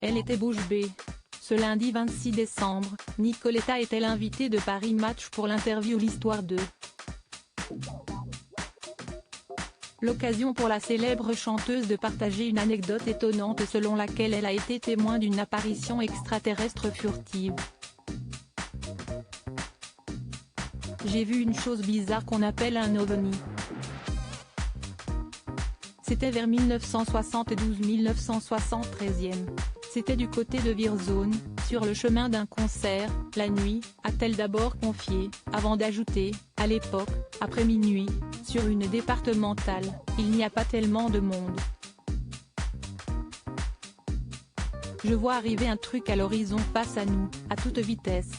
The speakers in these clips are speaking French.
Elle était bouche bée. Ce lundi 26 décembre, Nicoletta était l'invitée de Paris Match pour l'interview L'Histoire de. L'occasion pour la célèbre chanteuse de partager une anecdote étonnante selon laquelle elle a été témoin d'une apparition extraterrestre furtive. J'ai vu une chose bizarre qu'on appelle un ovni. C'était vers 1972-1973. C'était du côté de Vierzon, sur le chemin d'un concert, la nuit, a-t-elle d'abord confié, avant d'ajouter, à l'époque, après minuit, sur une départementale, il n'y a pas tellement de monde. Je vois arriver un truc à l'horizon face à nous, à toute vitesse.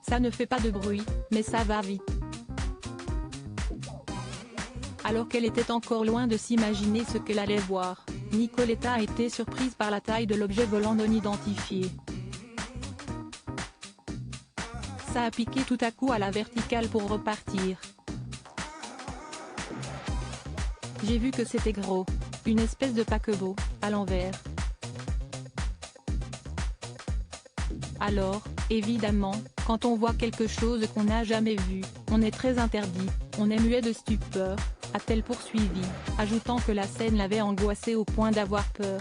Ça ne fait pas de bruit, mais ça va vite. Alors qu'elle était encore loin de s'imaginer ce qu'elle allait voir, Nicoletta a été surprise par la taille de l'objet volant non identifié. Ça a piqué tout à coup à la verticale pour repartir. J'ai vu que c'était gros, une espèce de paquebot, à l'envers. Alors, évidemment, quand on voit quelque chose qu'on n'a jamais vu, on est très interdit, on est muet de stupeur, a-t-elle poursuivi, ajoutant que la scène l'avait angoissée au point d'avoir peur.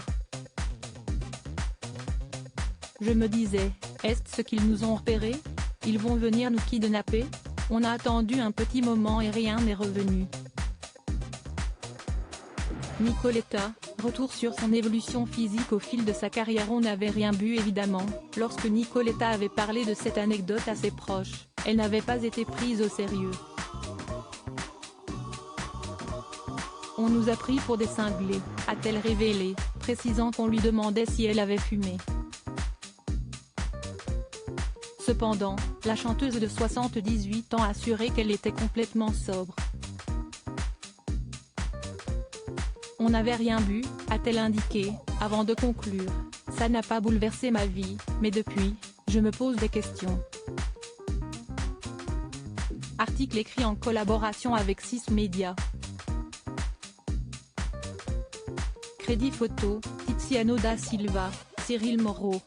Je me disais, est-ce ce qu'ils nous ont repérés? Ils vont venir nous kidnapper? On a attendu un petit moment et rien n'est revenu. Nicoletta, retour sur son évolution physique au fil de sa carrière. On n'avait rien bu évidemment, lorsque Nicoletta avait parlé de cette anecdote à ses proches, elle n'avait pas été prise au sérieux. On nous a pris pour des cinglés, a-t-elle révélé, précisant qu'on lui demandait si elle avait fumé. Cependant, la chanteuse de 78 ans a assuré qu'elle était complètement sobre. On n'avait rien bu, a-t-elle indiqué, avant de conclure, ça n'a pas bouleversé ma vie, mais depuis, je me pose des questions. Article écrit en collaboration avec 6 Médias. Crédit photo, Tiziano da Silva, Cyril Moreau.